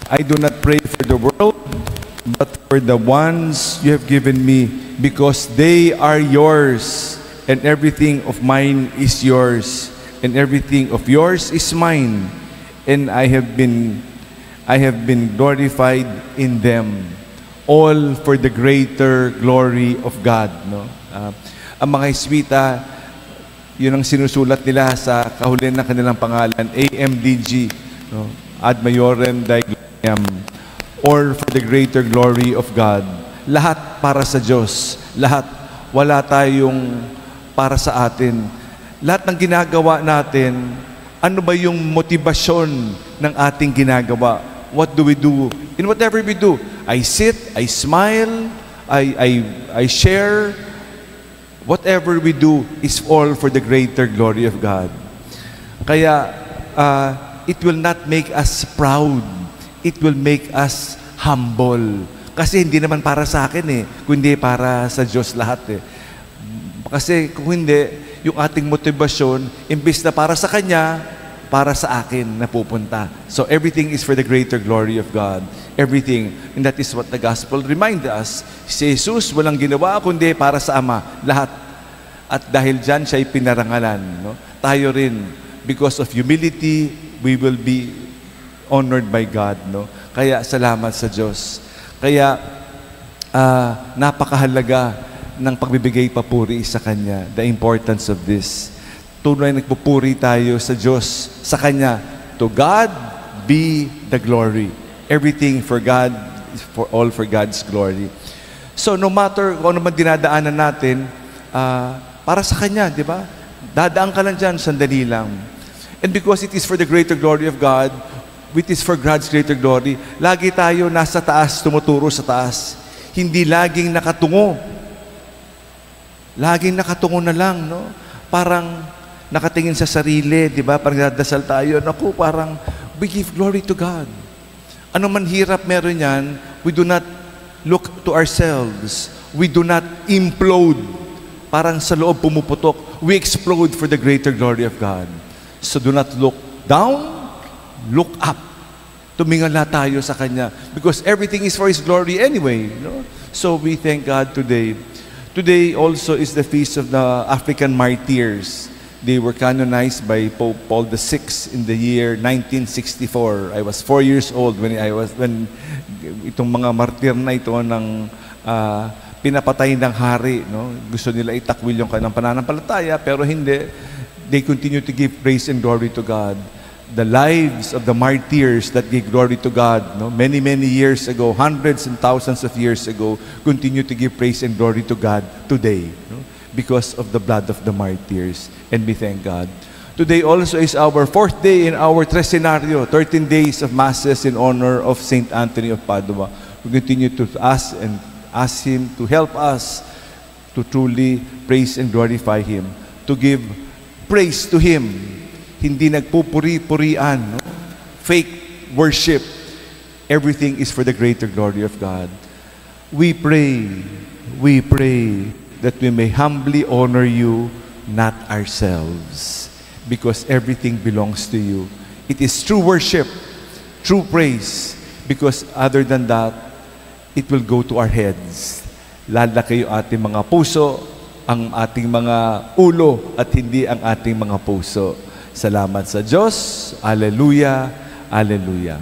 I do not pray for the world, but for the ones you have given me, because they are yours, and everything of mine is yours, and everything of yours is mine, and I have been glorified in them, all for the greater glory of God. No? Ang mga Hiswita, yun ang sinusulat nila sa kahulihan ng kanilang pangalan, AMDG, no? Ad Maiorem Dei Gloriam, or for the greater glory of God. Lahat para sa Diyos. Lahat. Wala tayong para sa atin. Lahat ng ginagawa natin, ano ba yung motibasyon ng ating ginagawa? What do we do? In whatever we do, I sit, I smile, I share. Whatever we do is all for the greater glory of God. Kaya, it will not make us proud. It will make us humble. Kasi hindi naman para sa akin kundi para sa Diyos lahat Kasi kung hindi, yung ating motibasyon, imbis na para sa Kanya, para sa akin napupunta. So everything is for the greater glory of God. Everything. And that is what the gospel reminds us. Si Jesus, walang ginawa kundi para sa Ama. Lahat. At dahil dyan, siya ay pinarangalan. No? Tayo rin, because of humility, we will be honored by God. No? Kaya salamat sa Diyos. Kaya napakahalaga ng pagbibigay papuri sa Kanya. The importance of this. Tunay nagpupuri tayo sa Diyos, sa Kanya. To God be the glory. Everything for God, all for God's glory. So no matter kung ano man dinadaanan natin, para sa Kanya, di ba? Dadaan ka lang dyan, sandali lang. And because it is for the greater glory of God, it is for God's greater glory, lagi tayo nasa taas, tumuturo sa taas. Hindi laging nakatungo. Laging nakatungo na lang, no? Parang nakatingin sa sarili, di ba? Parang dadasal tayo. Naku, parang we give glory to God. Ano man hirap meron yan, we do not look to ourselves. We do not implode. Parang sa loob pumuputok. We explode for the greater glory of God. So do not look down, look up. Tumingala tayo sa Kanya. Because everything is for His glory anyway. No? So we thank God today. Today also is the feast of the African martyrs. They were canonized by Pope Paul VI in the year 1964. I was 4 years old when itong mga martir na ito ng pinapatay ng hari, no? Gusto nila itakwil yung kanilang pananampalataya, pero hindi. They continue to give praise and glory to God. The lives of the martyrs that give glory to God, no? Many, many years ago, hundreds and thousands of years ago, continue to give praise and glory to God today, no? Because of the blood of the martyrs. And we thank God. Today also is our 4th day in our Tresenario, 13 days of masses in honor of Saint Anthony of Padua. We continue to ask Him to help us to truly praise and glorify Him, to give praise to Him. Hindi nagpupuri-purian, no? Fake worship. Everything is for the greater glory of God. We pray that we may humbly honor You, not ourselves, because everything belongs to You. It is true worship, true praise, because other than that, it will go to our heads. Lalaki yung ating mga puso, ang ating mga ulo, at hindi ang ating mga puso. Salamat sa Diyos. Alleluia. Alleluia.